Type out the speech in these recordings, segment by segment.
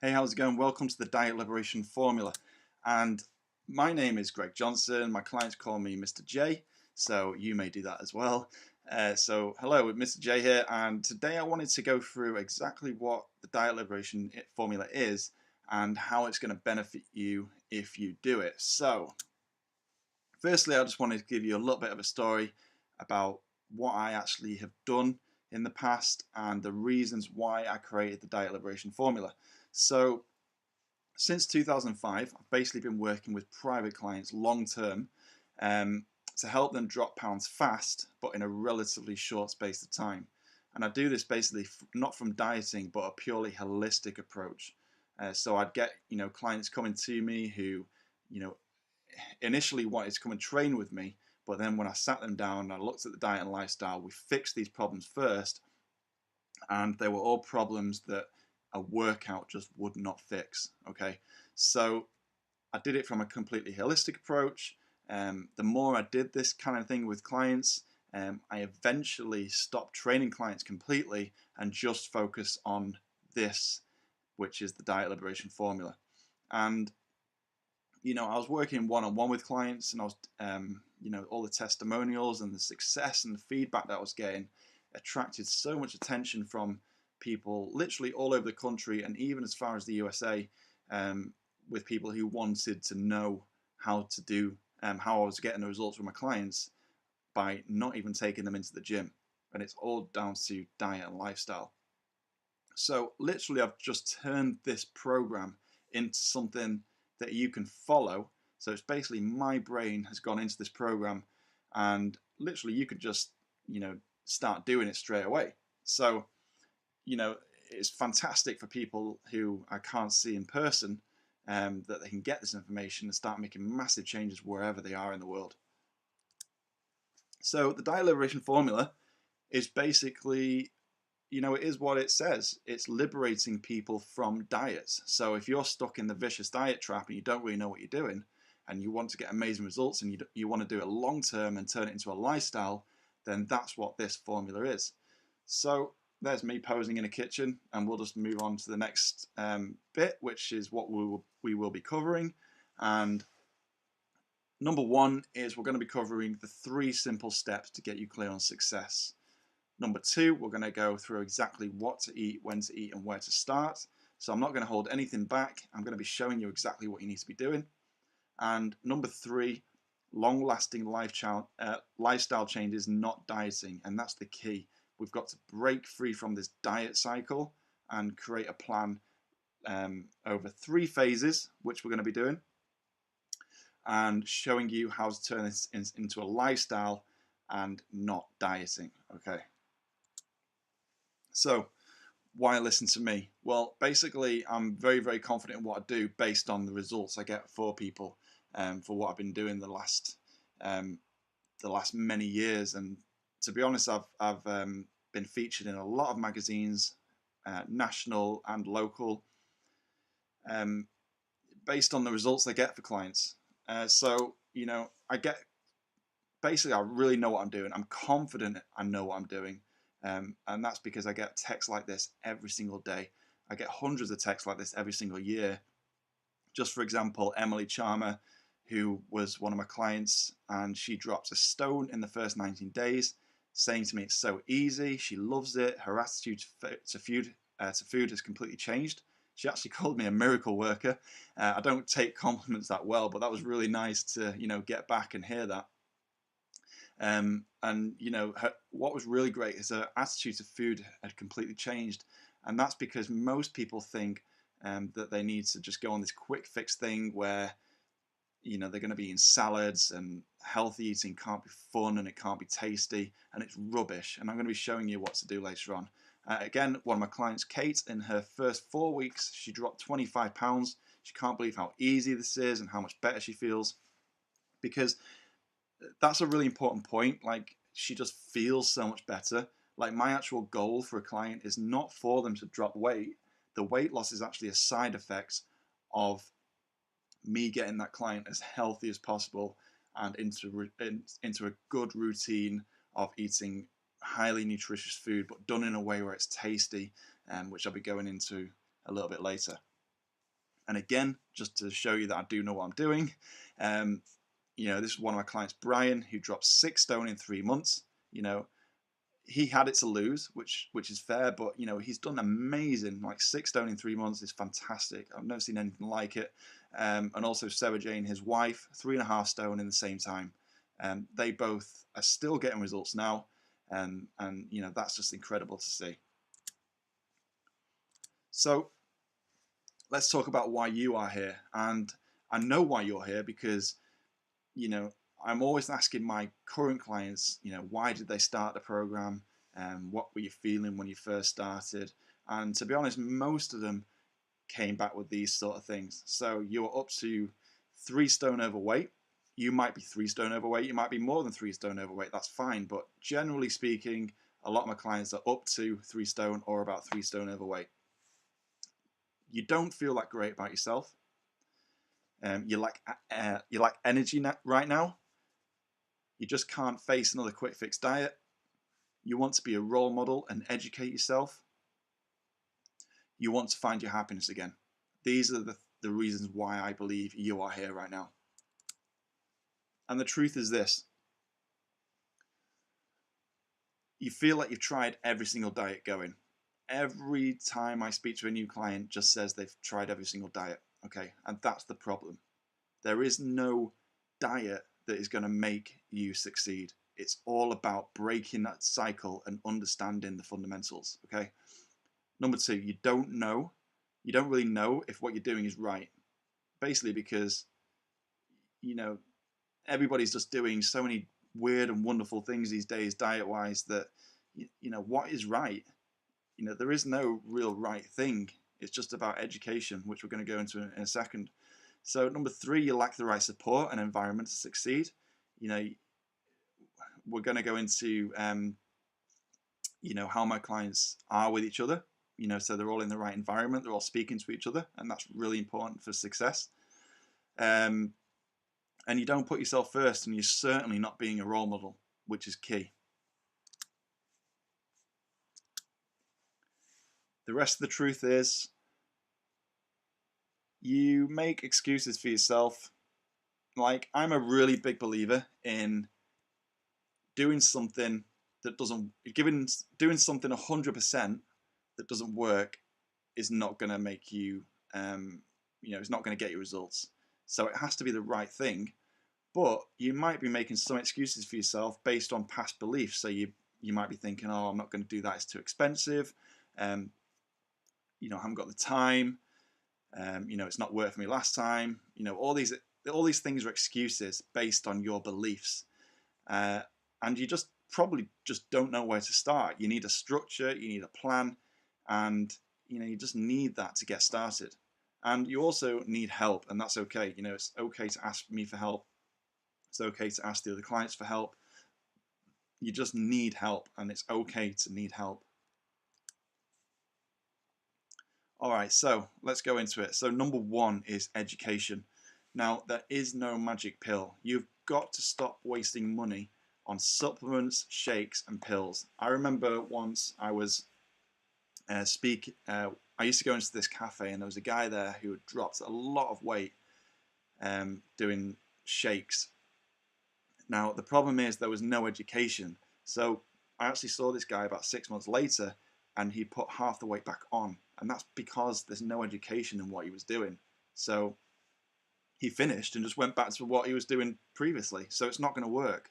Hey, how's it going? Welcome to the Diet Liberation Formula. And my name is Greg Johnson. My clients call me Mr. J, so you may do that as well. Hello, Mr. J here, and today I wanted to go through exactly what the Diet Liberation Formula is and how it's going to benefit you if you do it. So, firstly, I just wanted to give you a little bit of a story about what I actually have done in the past and the reasons why I created the Diet Liberation Formula. So, since 2005, I've basically been working with private clients long term to help them drop pounds fast, but in a relatively short space of time. And I do this basically not from dieting, but a purely holistic approach. So I'd get clients coming to me who initially wanted to come and train with me, but then when I sat them down and I looked at the diet and lifestyle, we fixed these problems first, and they were all problems that a workout just would not fix. Okay, so I did it from a completely holistic approach. The more I did this kind of thing with clients, I eventually stopped training clients completely and just focus on this, which is the Diet Liberation Formula. And I was working one-on-one with clients, and I was all the testimonials and the success and the feedback that I was getting attracted so much attention from people literally all over the country and even as far as the USA, with people who wanted to know how to do how I was getting the results with my clients by not even taking them into the gym. And it's all down to diet and lifestyle. So literally I've just turned this program into something that you can follow. So it's basically my brain has gone into this program, and literally you could just start doing it straight away. So it's fantastic for people who I can't see in person, that they can get this information and start making massive changes wherever they are in the world. So the Diet Liberation Formula is basically, it is what it says. It's liberating people from diets. So if you're stuck in the vicious diet trap and you don't really know what you're doing, and you want to get amazing results, and you want to do it long term and turn it into a lifestyle, then that's what this formula is. So there's me posing in a kitchen, and we'll just move on to the next bit, which is what we will be covering. And number one is we're going to be covering the 3 simple steps to get you clear on success. Number 2, we're going to go through exactly what to eat, when to eat, and where to start. So I'm not going to hold anything back. I'm going to be showing you exactly what you need to be doing. And number 3, long-lasting lifestyle changes, not dieting. And that's the key. We've got to break free from this diet cycle and create a plan over 3 phases, which we're going to be doing, and showing you how to turn this into a lifestyle and not dieting. Okay. So why listen to me? Well, basically, I'm very, very confident in what I do based on the results I get for people, for what I've been doing the last many years. And to be honest, I've been featured in a lot of magazines, national and local, based on the results I get for clients. I really know what I'm doing. I'm confident I know what I'm doing. And that's because I get texts like this every single day. I get hundreds of texts like this every single year. Just for example, Emily Charmer, who was one of my clients, and she dropped a stone in the first 19 days, saying to me it's so easy. She loves it. Her attitude to food has completely changed. She actually called me a miracle worker. I don't take compliments that well, but that was really nice to get back and hear that. What was really great is her attitude to food had completely changed, and that's because most people think that they need to just go on this quick fix thing where they're going to be eating salads, and healthy eating can't be fun and it can't be tasty, and it's rubbish. And I'm going to be showing you what to do later on. Again, one of my clients, Kate, in her first 4 weeks, she dropped 25 pounds. She can't believe how easy this is and how much better she feels, because that's a really important point. Like, she just feels so much better. Like, my actual goal for a client is not for them to drop weight. The weight loss is actually a side effect of me getting that client as healthy as possible and into a good routine of eating highly nutritious food, but done in a way where it's tasty, which I'll be going into a little bit later. And again, just to show you that I do know what I'm doing, this is one of my clients, Brian, who dropped 6 stone in 3 months. He had it to lose, which is fair, but he's done amazing. Like 6 stone in 3 months is fantastic. I've never seen anything like it. And also Sarah Jane, his wife, 3.5 stone in the same time. They both are still getting results now, and that's just incredible to see. So let's talk about why you are here. And I know why you're here because I'm always asking my current clients, why did they start the program? What were you feeling when you first started? And to be honest, most of them came back with these sort of things. So you're up to 3 stone overweight. You might be 3 stone overweight. You might be more than 3 stone overweight. That's fine. But generally speaking, a lot of my clients are up to 3 stone or about 3 stone overweight. You don't feel that great about yourself. You lack energy right now. You just can't face another quick fix diet. You want to be a role model and educate yourself. You want to find your happiness again. These are the reasons why I believe you are here right now. And the truth is this. You feel like you've tried every single diet going. Every time I speak to a new client just says they've tried every single diet. Okay, and that's the problem. There is no diet that is going to make you succeed. It's all about breaking that cycle and understanding the fundamentals. Okay. Number 2, you don't really know if what you're doing is right. Basically because, everybody's just doing so many weird and wonderful things these days diet-wise that, what is right? There is no real right thing. It's just about education, which we're going to go into in a second. So number 3, you lack the right support and environment to succeed. We're going to go into, how my clients are with each other. So they're all in the right environment. They're all speaking to each other, and that's really important for success. And you don't put yourself first, and you're certainly not being a role model, which is key. The rest of the truth is you make excuses for yourself. Like, I'm a really big believer in doing something that doing something 100% that doesn't work is not going to make you, it's not going to get you results. So it has to be the right thing, but you might be making some excuses for yourself based on past beliefs. So you might be thinking, oh, I'm not going to do that, it's too expensive. I haven't got the time. It's not worked for me last time. All these things are excuses based on your beliefs, and you probably just don't know where to start. You need a structure, you need a plan, and you just need that to get started. And you also need help, and that's okay. It's okay to ask me for help. It's okay to ask the other clients for help. You just need help, and it's okay to need help. All right, so let's go into it. So number 1 is education. Now, there is no magic pill. You've got to stop wasting money on supplements, shakes, and pills. I remember once I was I used to go into this cafe, and there was a guy there who had dropped a lot of weight doing shakes. Now, the problem is there was no education. So I actually saw this guy about 6 months later, and he put half the weight back on. And that's because there's no education in what he was doing. So he finished and just went back to what he was doing previously. So it's not going to work.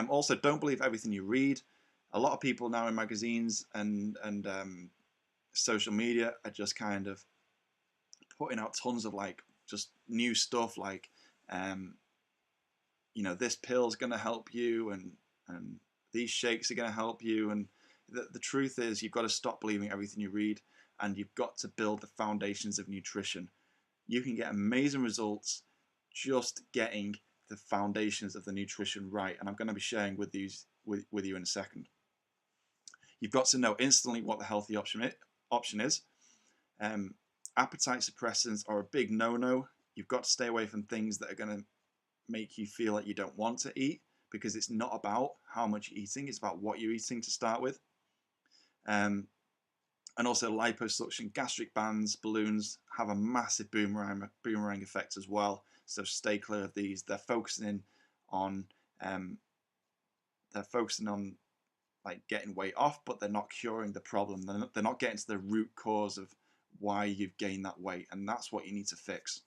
Also, don't believe everything you read. A lot of people now in magazines and social media are just kind of putting out tons of just new stuff like, this pill's going to help you, and these shakes are going to help you. And the truth is, you've got to stop believing everything you read, and you've got to build the foundations of nutrition. You can get amazing results just getting the foundations of the nutrition right, and I'm going to be sharing with you in a second. You've got to know instantly what the healthy option is. Appetite suppressants are a big no-no. You've got to stay away from things that are going to make you feel like you don't want to eat, because it's not about how much you're eating, it's about what you're eating to start with. And also liposuction, gastric bands, balloons have a massive boomerang effect as well. So stay clear of these. They're focusing on like getting weight off, but they're not curing the problem. They're not getting to the root cause of why you've gained that weight, and that's what you need to fix.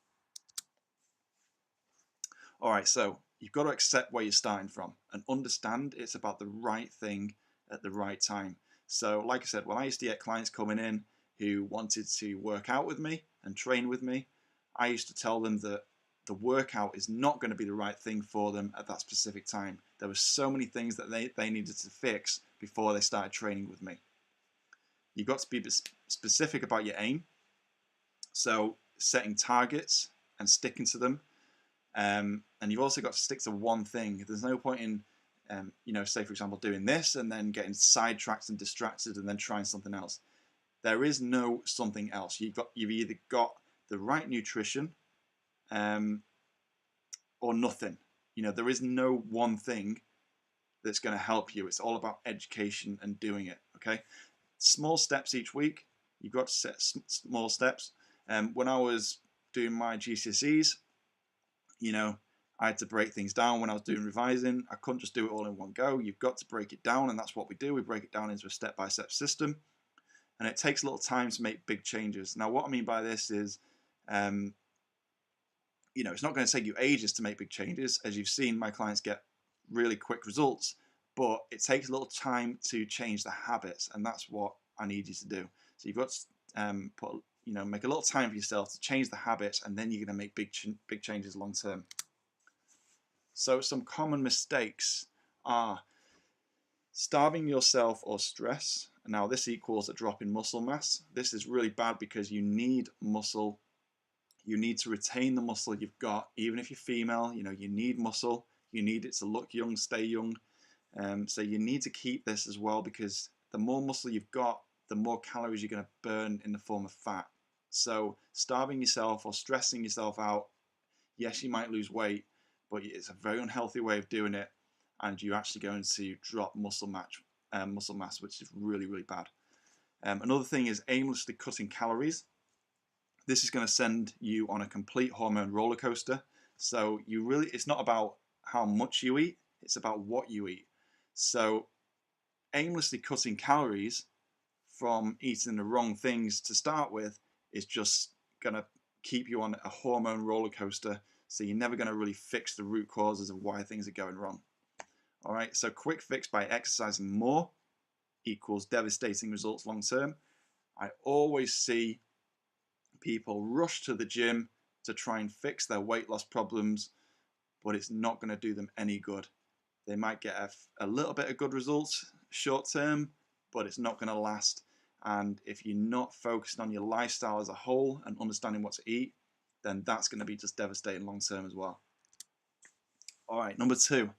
All right, so you've got to accept where you're starting from and understand it's about the right thing at the right time. So like I said, when I used to get clients coming in who wanted to work out with me and train with me, I used to tell them that the workout is not going to be the right thing for them at that specific time. There were so many things that they needed to fix before they started training with me. You've got to be specific about your aim. So setting targets and sticking to them. And you've also got to stick to one thing. There's no point in, say for example, doing this and then getting sidetracked and distracted and then trying something else. There is no something else. You've either got the right nutrition, or nothing. There is no one thing that's going to help you. It's all about education and doing it. Okay, small steps each week. You've got to set small steps. When I was doing my GCSEs, I had to break things down when I was doing revising. I couldn't just do it all in one go. You've got to break it down, and that's what we do. We break it down into a step-by-step system, and it takes a little time to make big changes. Now, what I mean by this is, it's not going to take you ages to make big changes. As you've seen, my clients get really quick results, but it takes a little time to change the habits, and that's what I need you to do. So you've got to make a little time for yourself to change the habits, and then you're going to make big changes long term. So some common mistakes are starving yourself or stress. Now this equals a drop in muscle mass. This is really bad because you need muscle. You need to retain the muscle you've got. Even if you're female, you need muscle. You need it to look young, stay young. So you need to keep this as well, because the more muscle you've got, the more calories you're going to burn in the form of fat. So starving yourself or stressing yourself out, yes, you might lose weight, but it's a very unhealthy way of doing it, and you're actually going to drop muscle mass, which is really, really bad. Another thing is aimlessly cutting calories. This is going to send you on a complete hormone roller coaster. So it's not about how much you eat, it's about what you eat. So aimlessly cutting calories from eating the wrong things to start with is just going to keep you on a hormone roller coaster. So you're never going to really fix the root causes of why things are going wrong. All right, so quick fix by exercising more equals devastating results long term. I always see people rush to the gym to try and fix their weight loss problems, but it's not going to do them any good. They might get a little bit of good results short term, but it's not going to last. And if you're not focusing on your lifestyle as a whole and understanding what to eat, then that's going to be just devastating long term as well. All right, number 2,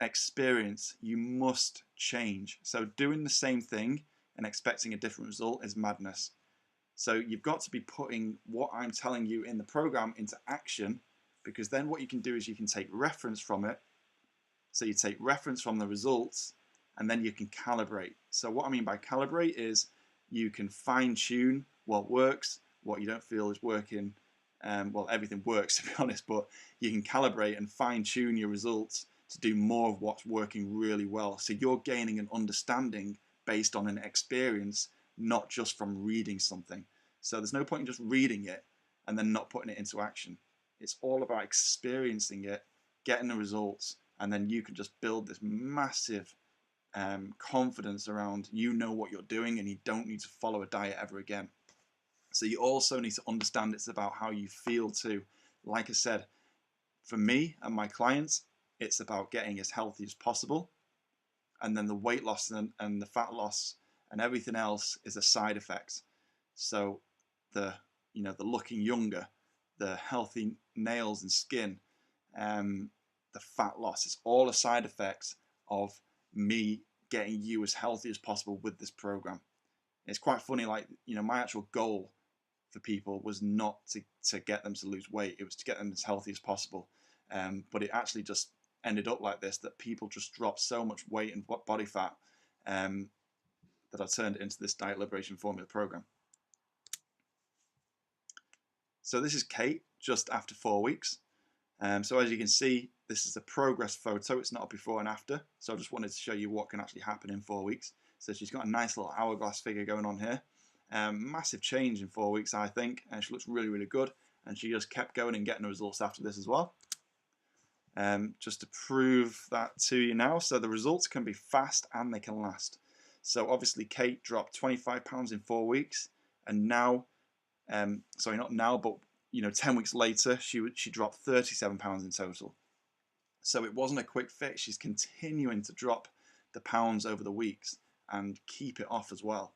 experience. You must change. So doing the same thing and expecting a different result is madness. So you've got to be putting what I'm telling you in the program into action, because then what you can do is you can take reference from it. So you take reference from the results, and then you can calibrate. So what I mean by calibrate is you can fine tune what works, what you don't feel is working. Well, everything works, to be honest, but you can calibrate and fine tune your results to do more of what's working really well. So you're gaining an understanding based on an experience, not just from reading something. So there's no point in just reading it and then not putting it into action. It's all about experiencing it, getting the results, and then you can just build this massive confidence around what you're doing, and you don't need to follow a diet ever again. So you also need to understand it's about how you feel too. Like I said, for me and my clients, it's about getting as healthy as possible, and then the weight loss and the fat loss and everything else is a side effect. So the looking younger, the healthy nails and skin, the fat loss, it's all a side effect of me getting you as healthy as possible with this program. It's quite funny, my actual goal for people was not to get them to lose weight, it was to get them as healthy as possible. But it actually just ended up like this, that people just drop so much weight and body fat that I turned into this Diet Liberation Formula program. So this is Kate just after 4 weeks. So as you can see, this is a progress photo. It's not a before and after. So I just wanted to show you what can actually happen in 4 weeks. So she's got a nice little hourglass figure going on here. Massive change in 4 weeks, I think. And she looks really, really good. And she just kept going and getting the results after this as well. Just to prove that to you now. So the results can be fast and they can last. So obviously Kate dropped 25 pounds in 4 weeks. And now, sorry, not now, but 10 weeks later, she dropped 37 pounds in total. So it wasn't a quick fix. She's continuing to drop the pounds over the weeks and keep it off as well.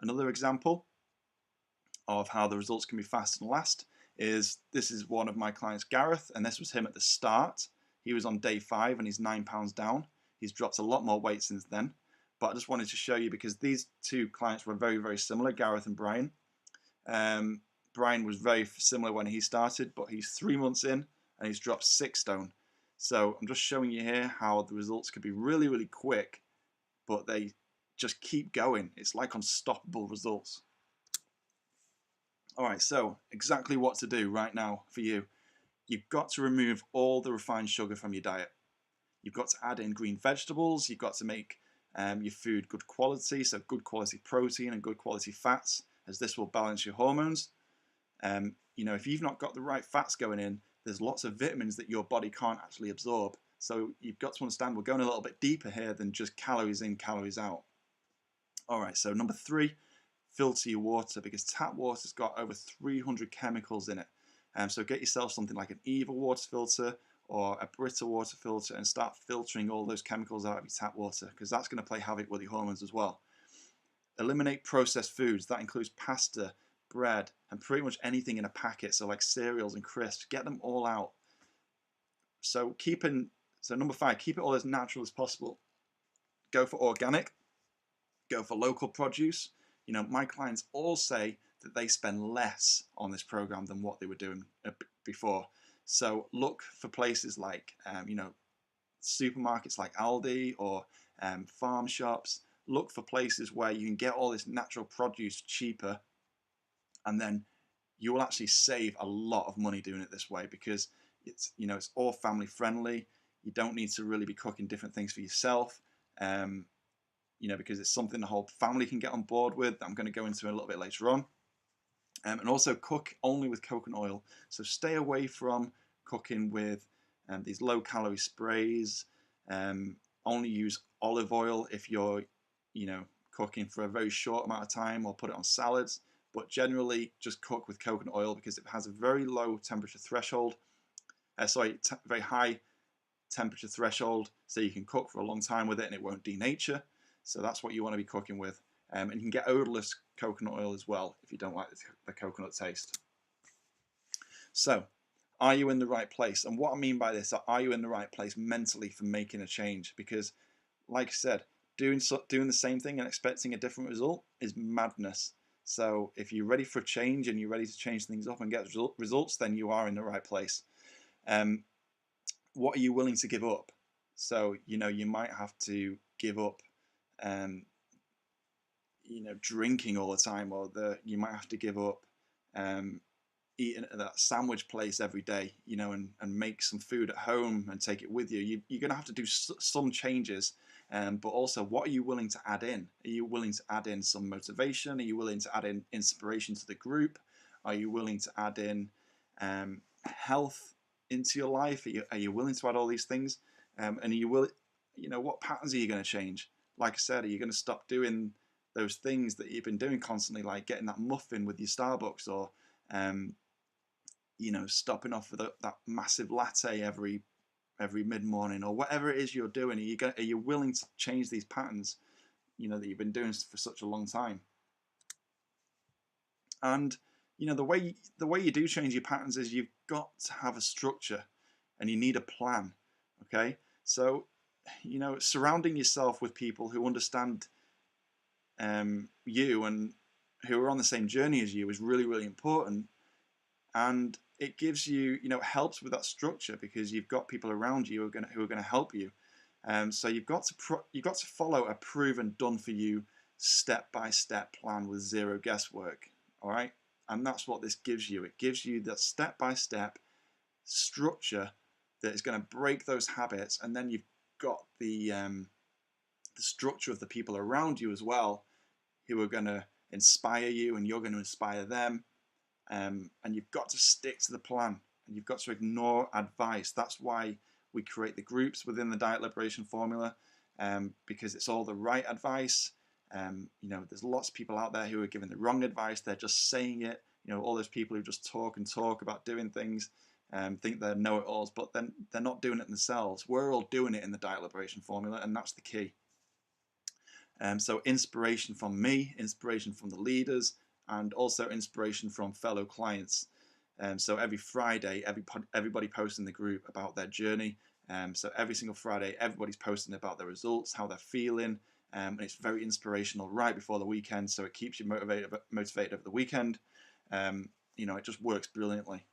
Another example of how the results can be fast and last is, this is one of my clients, Gareth, and this was him at the start. He was on day 5 and he's 9 pounds down. He's dropped a lot more weight since then. But I just wanted to show you because these two clients were very, very similar, Gareth and Brian. Brian was very similar when he started, but he's 3 months in and he's dropped 6 stone. So I'm just showing you here how the results could be really, really quick, but they just keep going. It's like unstoppable results. All right, so exactly what to do right now for you. You've got to remove all the refined sugar from your diet. You've got to add in green vegetables. You've got to make your food good quality, so good quality protein and good quality fats, as this will balance your hormones. If you've not got the right fats going in, there's lots of vitamins that your body can't actually absorb. So you've got to understand we're going a little bit deeper here than just calories in, calories out. All right, so number 3, filter your water, because tap water's got over 300 chemicals in it. So get yourself something like an Eva water filter or a Brita water filter and start filtering all those chemicals out of your tap water, because that's going to play havoc with your hormones as well. Eliminate processed foods. That includes pasta, bread, and pretty much anything in a packet, so like cereals and crisps. Get them all out. So number 5, keep it all as natural as possible. Go for organic, go for local produce. My clients all say that they spend less on this program than what they were doing before. So look for places like supermarkets like Aldi or farm shops. Look for places where you can get all this natural produce cheaper, and then you will actually save a lot of money doing it this way, because it's all family friendly. You don't need to really be cooking different things for yourself, because it's something the whole family can get on board with, that I'm going to go into a little bit later on. And also cook only with coconut oil. So stay away from cooking with these low calorie sprays. Only use olive oil if you're cooking for a very short amount of time, or put it on salads. But generally just cook with coconut oil, because it has a very low temperature threshold. Very high temperature threshold, so you can cook for a long time with it and it won't denature. So that's what you want to be cooking with. And you can get odorless coconut oil as well if you don't like the coconut taste. So, are you in the right place? And what I mean by this, are you in the right place mentally for making a change? Because, like I said, doing the same thing and expecting a different result is madness. So if you're ready for change and you're ready to change things up and get results, then you are in the right place. What are you willing to give up? So, you might have to give up drinking all the time, or you might have to give up eating at that sandwich place every day, and make some food at home and take it with you. You're going to have to do some changes, but also, what are you willing to add in? Are you willing to add in some motivation? Are you willing to add in inspiration to the group? Are you willing to add in health into your life? Are you willing to add all these things? And are you willing, what patterns are you going to change? Like I said, are you going to stop doing those things that you've been doing constantly, like getting that muffin with your Starbucks, or stopping off with that massive latte every mid-morning, or whatever it is you're doing? Are you willing to change these patterns, that you've been doing for such a long time? And the way you do change your patterns is you've got to have a structure, and you need a plan. Okay, so surrounding yourself with people who understand you and who are on the same journey as you is really, really important. And it gives you, helps with that structure, because you've got people around you who are going to help you. So you've got to follow a proven, done for you, step-by-step plan with zero guesswork. All right, and that's what this gives you. It gives you that step-by-step structure that is going to break those habits, and then you've got the structure of the people around you as well, who are going to inspire you, and you're going to inspire them. And you've got to stick to the plan, and you've got to ignore advice. That's why we create the groups within the Diet Liberation Formula, because it's all the right advice. There's lots of people out there who are giving the wrong advice. They're just saying it. All those people who just talk and talk about doing things, think they're know-it-alls, but then they're not doing it themselves. We're all doing it in the Diet Liberation Formula, and that's the key. So inspiration from me, inspiration from the leaders, and also inspiration from fellow clients. So every Friday, everybody posts in the group about their journey. So every single Friday, everybody's posting about their results, how they're feeling, and it's very inspirational right before the weekend. So it keeps you motivated over the weekend. It just works brilliantly.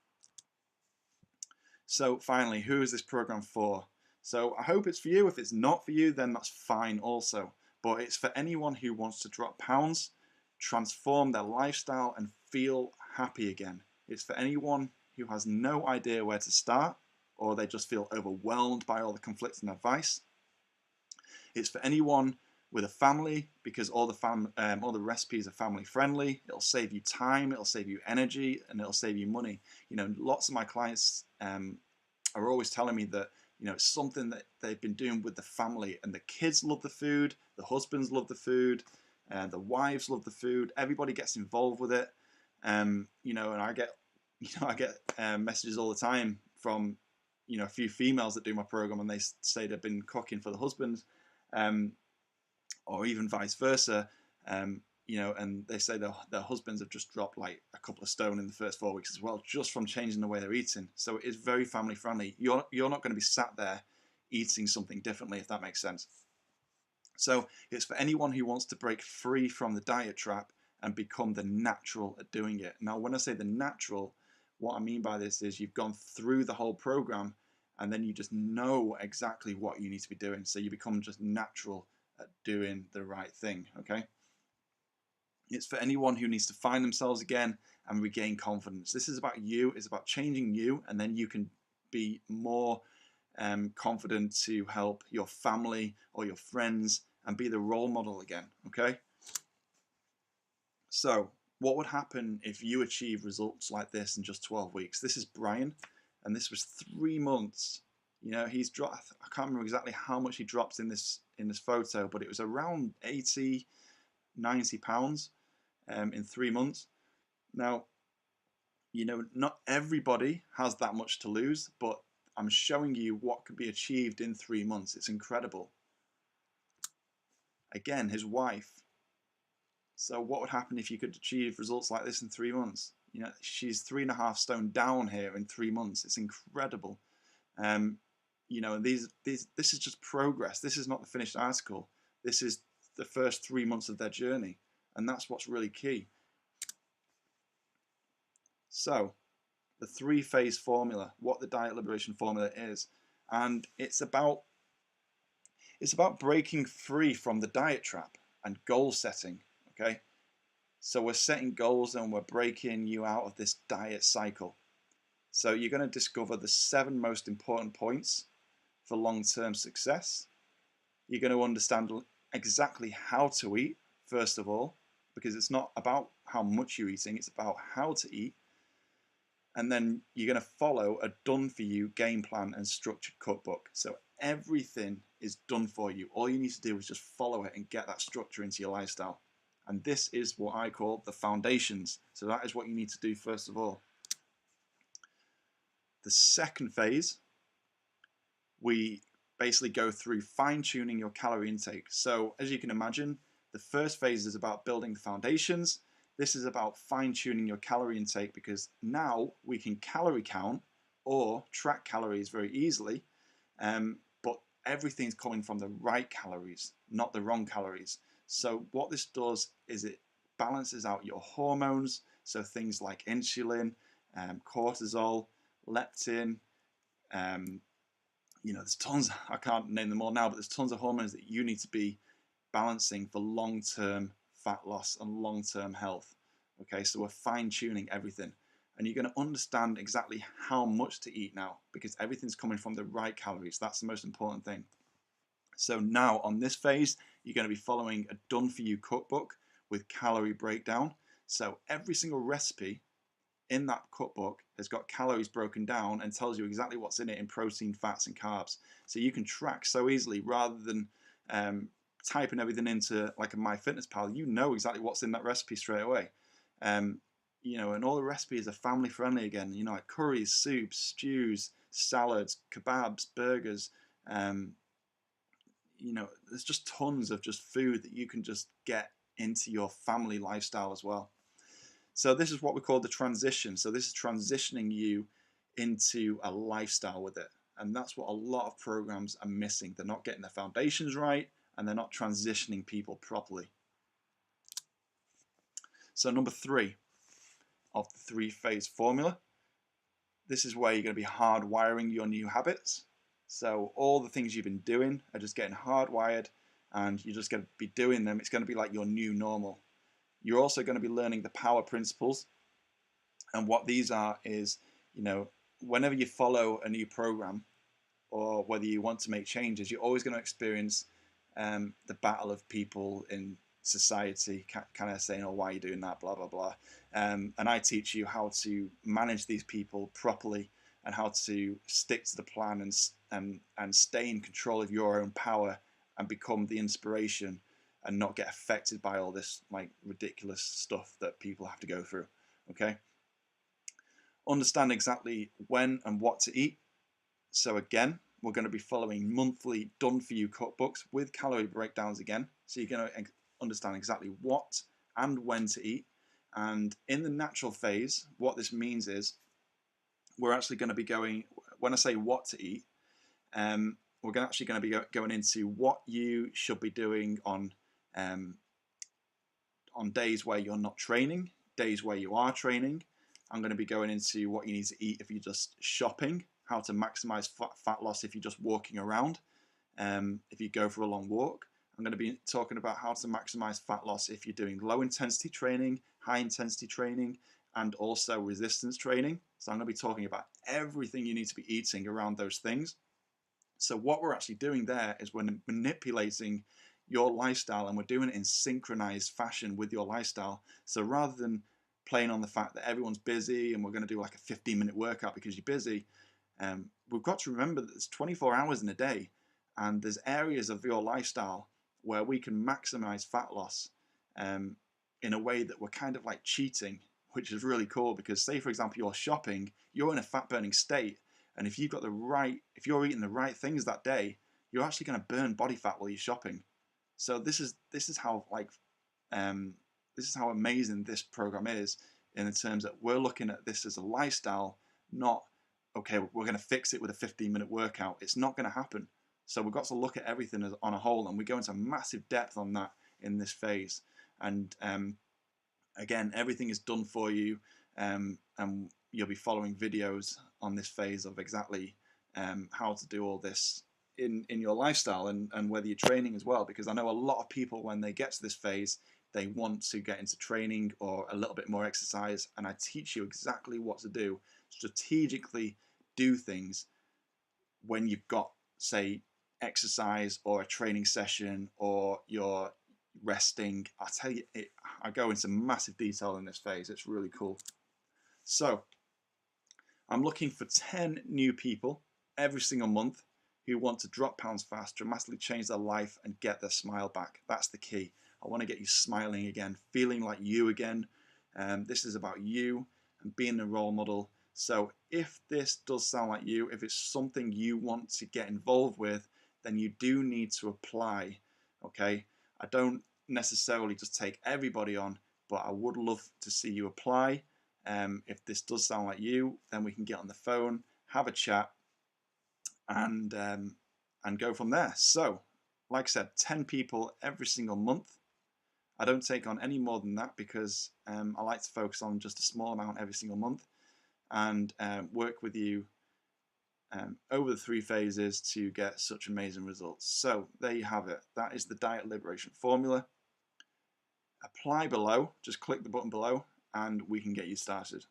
So finally, who is this program for? So I hope it's for you. If it's not for you, then that's fine also. But it's for anyone who wants to drop pounds, transform their lifestyle, and feel happy again. It's for anyone who has no idea where to start, or they just feel overwhelmed by all the conflicting advice. It's for anyone with a family, because all the recipes are family friendly. It'll save you time, it'll save you energy, and it'll save you money. Lots of my clients are always telling me that it's something that they've been doing with the family, and the kids love the food, the husbands love the food, and the wives love the food. Everybody gets involved with it. And I get messages all the time from a few females that do my program, and they say they've been cooking for the husbands, or even vice versa. And they say their husbands have just dropped like a couple of stone in the first 4 weeks as well, just from changing the way they're eating. So it is very family friendly. You're not going to be sat there eating something differently, if that makes sense. So it's for anyone who wants to break free from the diet trap and become the natural at doing it. Now, when I say the natural, what I mean by this is you've gone through the whole program, and then you just know exactly what you need to be doing. So you become just natural at doing the right thing, okay? It's for anyone who needs to find themselves again and regain confidence. This is about you. It's about changing you, and then you can be more confident to help your family or your friends and be the role model again, okay? So what would happen if you achieve results like this in just 12 weeks? This is Brian, and this was 3 months. He's dropped, I can't remember exactly how much he dropped in this photo, but it was around 80, 90 pounds in 3 months. Now, not everybody has that much to lose, but I'm showing you what could be achieved in 3 months. It's incredible. Again, his wife. So what would happen if you could achieve results like this in 3 months? She's 3.5 stone down here in 3 months. It's incredible. And this is just progress. This is not the finished article. This is the first 3 months of their journey. And that's what's really key. So, the 3-phase formula, what the Diet Liberation Formula is. And it's about breaking free from the diet trap and goal setting, okay? So we're setting goals and we're breaking you out of this diet cycle. So you're going to discover the 7 most important points for long-term success. You're going to understand exactly how to eat, first of all, because it's not about how much you're eating, it's about how to eat. And then you're going to follow a done-for-you game plan and structured cookbook. So everything is done for you. All you need to do is just follow it and get that structure into your lifestyle. And this is what I call the foundations. So that is what you need to do first of all. The second phase, we basically go through fine-tuning your calorie intake. So as you can imagine, the first phase is about building the foundations. This is about fine-tuning your calorie intake, because now we can calorie count or track calories very easily, but everything's coming from the right calories, not the wrong calories. So what this does is it balances out your hormones, so things like insulin, cortisol, leptin, there's tons, I can't name them all now, but there's tons of hormones that you need to be balancing for long-term fat loss and long-term health. Okay, so we're fine-tuning everything, and you're going to understand exactly how much to eat now, because everything's coming from the right calories. That's the most important thing. So now on this phase, you're going to be following a done for you cookbook with calorie breakdown. So every single recipe in that cookbook has got calories broken down and tells you exactly what's in it in protein, fats, and carbs. So you can track so easily, rather than typing everything into like a MyFitnessPal. You know exactly what's in that recipe straight away. And all the recipes are family friendly again. Like curries, soups, stews, salads, kebabs, burgers. There's just tons of just food that you can just get into your family lifestyle as well. So this is what we call the transition. So this is transitioning you into a lifestyle with it. And that's what a lot of programs are missing. They're not getting their foundations right, and they're not transitioning people properly. So number 3 of the 3-phase formula. This is where you're going to be hardwiring your new habits. So all the things you've been doing are just getting hardwired, and you're just going to be doing them. It's going to be like your new normal. You're also going to be learning the power principles. And what these are is, whenever you follow a new program, or whether you want to make changes, you're always going to experience the battle of people in society kind of saying, oh, why are you doing that, blah, blah, blah. And I teach you how to manage these people properly, and how to stick to the plan, and stay in control of your own power, and become the inspiration, and not get affected by all this like ridiculous stuff that people have to go through. Okay. Understand exactly when and what to eat. So again, we're going to be following monthly done for you cookbooks with calorie breakdowns again. So you're going to understand exactly what and when to eat. And in the natural phase, what this means is we're actually going to be going, when I say what to eat, we're actually going to be going into what you should be doing on days where you're not training, days where you are training. I'm going to be going into what you need to eat if you're just shopping, how to maximize fat loss if you're just walking around, if you go for a long walk. I'm going to be talking about how to maximize fat loss if you're doing low intensity training, high intensity training, and also resistance training. So I'm going to be talking about everything you need to be eating around those things. So what we're actually doing there is we're manipulating your lifestyle, and we're doing it in synchronized fashion with your lifestyle. So rather than playing on the fact that everyone's busy and we're going to do like a 15-minute workout because you're busy, we've got to remember that there's 24 hours in a day, and there's areas of your lifestyle where we can maximize fat loss in a way that we're kind of like cheating, which is really cool. Because say, for example, you're shopping, you're in a fat burning state, and if you're eating the right things that day, you're actually going to burn body fat while you're shopping. So this is how this is how amazing this program is, in the terms that we're looking at this as a lifestyle, not okay, we're going to fix it with a 15-minute workout. It's not going to happen. So we've got to look at everything as on a whole, and we go into massive depth on that in this phase. And again, everything is done for you, and you'll be following videos on this phase of exactly how to do all this in your lifestyle, and whether you're training as well. Because I know a lot of people, when they get to this phase, they want to get into training or a little bit more exercise, and I teach you exactly what to do. Strategically do things when you've got, say, exercise or a training session, or you're resting. I tell you, I go into massive detail in this phase. It's really cool. So I'm looking for 10 new people every single month who want to drop pounds fast, dramatically change their life, and get their smile back. That's the key. I want to get you smiling again, feeling like you again. This is about you and being a role model. So if this does sound like you, if it's something you want to get involved with, then you do need to apply. Okay, I don't necessarily just take everybody on, but I would love to see you apply. If this does sound like you, then we can get on the phone, have a chat, and go from there. So, like I said, 10 people every single month. I don't take on any more than that, because I like to focus on just a small amount every single month, and work with you over the 3 phases to get such amazing results. So there you have it. That is the Diet Liberation Formula. Apply below, just click the button below and we can get you started.